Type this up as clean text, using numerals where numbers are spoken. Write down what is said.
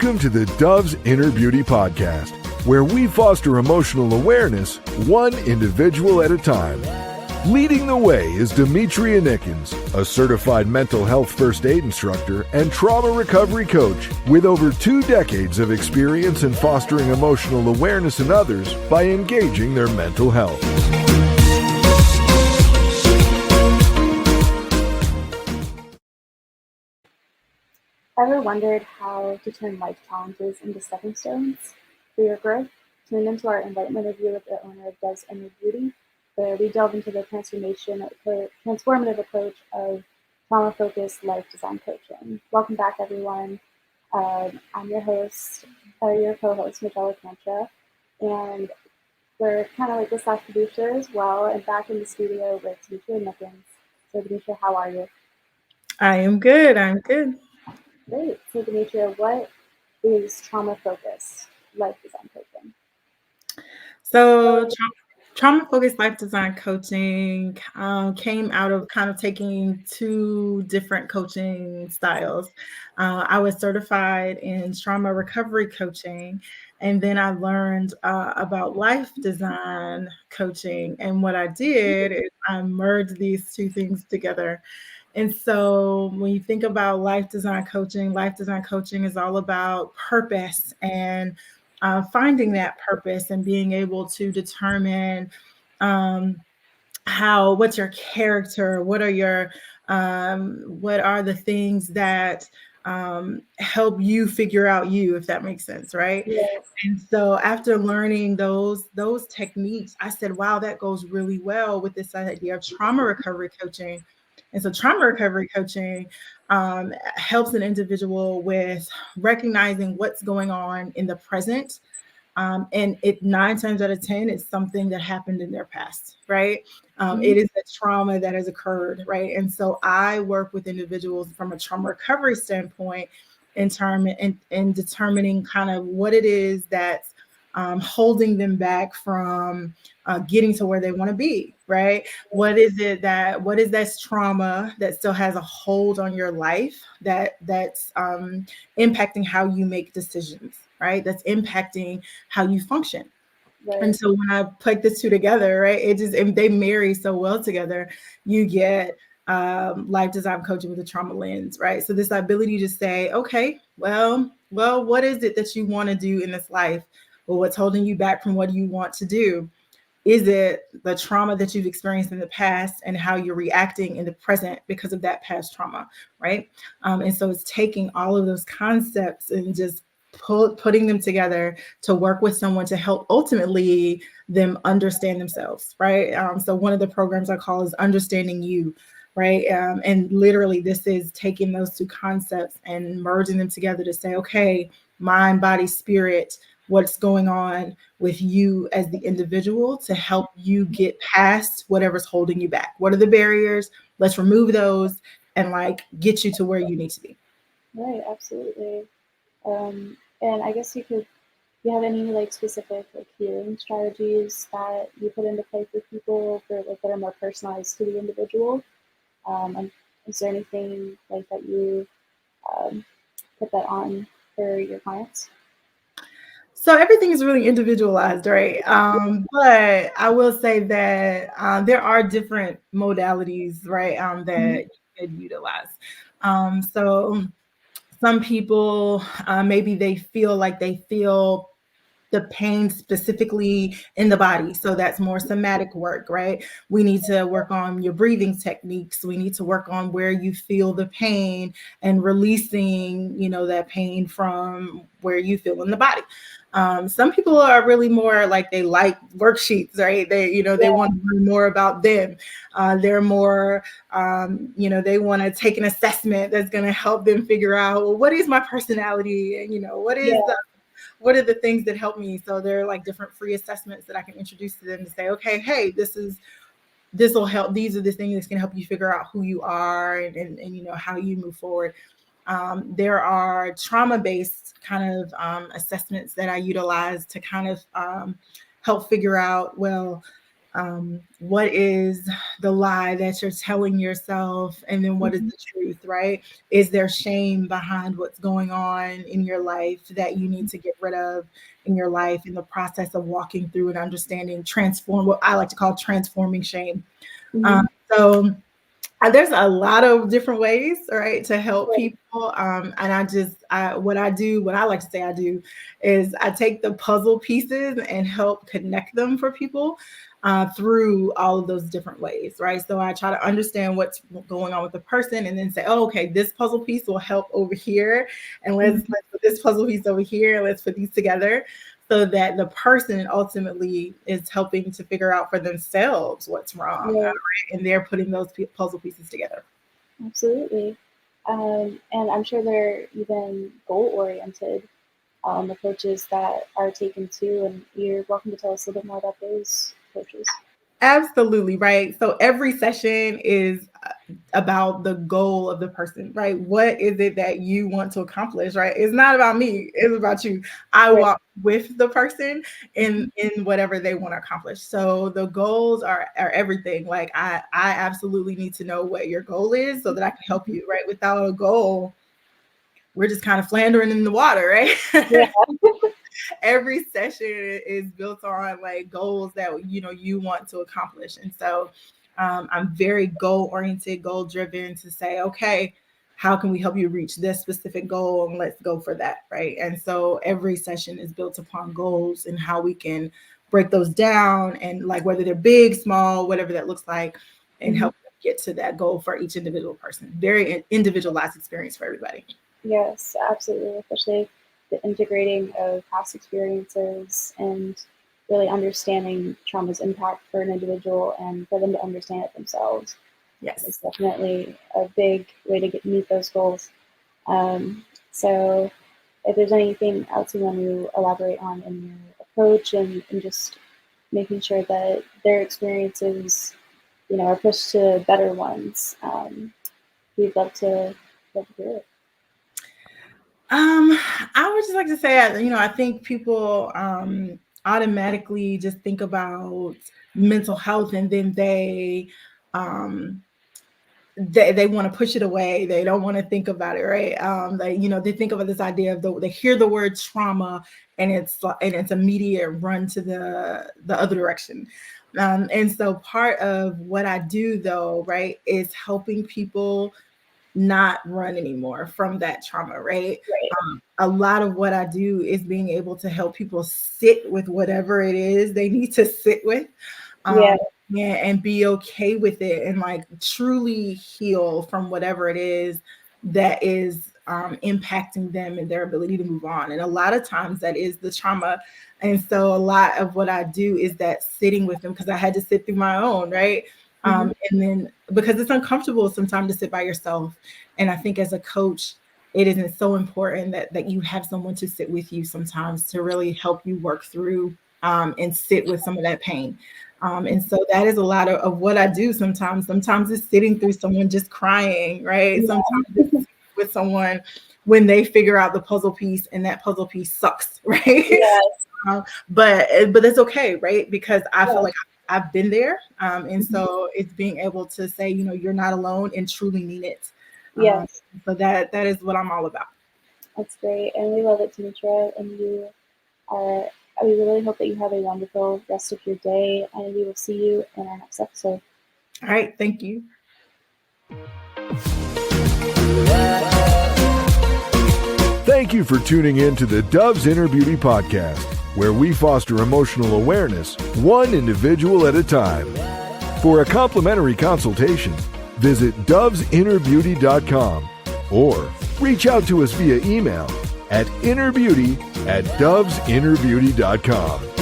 Welcome to the Dove's Inner Beauty Podcast, where we foster emotional awareness one individual at a time. Leading the way is Demetria Nickens, a certified mental health first aid instructor and trauma recovery coach with over 2 decades of experience in fostering emotional awareness in others by engaging their mental health. Ever wondered how to turn life challenges into stepping stones for your growth? Tune into our enlightenment review with the owner of Dove's Inner Beauty, where we delve into the transformative approach of trauma-focused life design coaching. Welcome back, everyone. I'm your host, your co-host, Michelle Cantra, and we're kind of like the slash producer as well, and back in the studio with Demetria Nickens. So, Demetria, how are you? I am good. Great. So, Demetria, what is trauma-focused life design coaching? So, trauma-focused life design coaching came out of kind of taking 2 different coaching styles. I was certified in trauma recovery coaching, and then I learned about life design coaching. And what I did is I merged these 2 things together. And so when you think about life design coaching is all about purpose and finding that purpose and being able to determine what's your character, what are the things that help you figure out you, if that makes sense, right? Yes. And so after learning those techniques, I said, wow, that goes really well with this idea of trauma recovery coaching. And so trauma recovery coaching helps an individual with recognizing what's going on in the present. And it 9 times out of 10, it's something that happened in their past, right? It is a trauma that has occurred, right? And so I work with individuals from a trauma recovery standpoint in determining kind of what it is that's holding them back from getting to where they want to be, right? What is that trauma that still has a hold on your life that's impacting how you make decisions, right? That's impacting how you function. Right. And so when I put the 2 together, right, and they marry so well together, you get life design coaching with a trauma lens, right? So this ability to say, okay, well, what is it that you want to do in this life? Well, what's holding you back from what you want to do? Is it the trauma that you've experienced in the past and how you're reacting in the present because of that past trauma, right? And so it's taking all of those concepts and just putting them together to work with someone to help ultimately them understand themselves, right? So one of the programs I call is Understanding You, right? And literally this is taking those 2 concepts and merging them together to say, okay, mind, body, spirit, what's going on with you as the individual to help you get past whatever's holding you back. What are the barriers? Let's remove those and get you to where you need to be. Right, absolutely. And I guess you have any specific healing strategies that you put into play for people that are more personalized to the individual? And is there anything that you put that on for your clients? So everything is really individualized, right? But I will say that there are different modalities, right, that you could utilize. So some people, maybe they feel the pain specifically in the body. So that's more somatic work, right? We need to work on your breathing techniques. We need to work on where you feel the pain and releasing, that pain from where you feel in the body. Some people are really more they like worksheets, right? They want to learn more about them. They're more, they want to take an assessment that's going to help them figure out, well, what is my personality? And, what are the things that help me? So there are different free assessments that I can introduce to them to say, okay, hey, this will help. These are the things that's going to help you figure out who you are and how you move forward. There are trauma-based kind of assessments that I utilize to kind of help figure out, well, what is the lie that you're telling yourself, and then what is the truth, right? Is there shame behind what's going on in your life that you need to get rid of in your life in the process of walking through and understanding, what I like to call transforming shame. So there's a lot of different ways, right, to help people. And what I like to say I do is I take the puzzle pieces and help connect them for people through all of those different ways, right? So I try to understand what's going on with the person and then say, oh, okay, this puzzle piece will help over here. And let's put this puzzle piece over here. Let's put these together so that the person ultimately is helping to figure out for themselves what's wrong. Right? And they're putting those puzzle pieces together. Absolutely. And I'm sure they're even goal-oriented approaches that are taken too. And you're welcome to tell us a little bit more about those approaches. Absolutely, right. So every session is about the goal of the person, right? What is it that you want to accomplish, right? It's not about me, it's about you. I walk with the person in whatever they want to accomplish. So the goals are everything. Like I absolutely need to know what your goal is so that I can help you, right? Without a goal, we're just kind of floundering in the water, right? Yeah. Every session is built on like goals that you want to accomplish. And so I'm very goal-oriented, goal-driven to say, okay, how can we help you reach this specific goal? And let's go for that, right? And so every session is built upon goals and how we can break those down and like whether they're big, small, whatever that looks like, and help them get to that goal for each individual person. Very individualized experience for everybody. Yes, absolutely, especially the integrating of past experiences and really understanding trauma's impact for an individual and for them to understand it themselves. Yes, it's definitely a big way to meet those goals. So if there's anything else you want to elaborate on in your approach and just making sure that their experiences, are pushed to better ones, we'd love to hear it. I would just like to say, I think people automatically just think about mental health and then they want to push it away. They don't want to think about it, right? They think about this idea of they hear the word trauma and it's immediate run to the other direction. And so part of what I do though, right, is helping people not run anymore from that trauma, right? A lot of what I do is being able to help people sit with whatever it is they need to sit with, and be okay with it and like truly heal from whatever it is that is impacting them and their ability to move on. And a lot of times that is the trauma. And so a lot of what I do is that sitting with them because I had to sit through my own, right? And then because it's uncomfortable sometimes to sit by yourself. And I think as a coach, it isn't so important that you have someone to sit with you sometimes to really help you work through and sit with some of that pain. And so that is a lot of what I do sometimes. Sometimes it's sitting through someone just crying, right? Sometimes it's with someone when they figure out the puzzle piece and that puzzle piece sucks, right? Yes. But it's okay, right? Because I feel like I've been there. And so it's being able to say, you're not alone and truly mean it. Yes. So that is what I'm all about. That's great. And we love it, Demetria. And we really hope that you have a wonderful rest of your day. And we will see you in our next episode. All right. Thank you. Thank you for tuning in to the Dove's Inner Beauty Podcast, where we foster emotional awareness, one individual at a time. For a complimentary consultation, visit dovesinnerbeauty.com or reach out to us via email at innerbeauty@dovesinnerbeauty.com.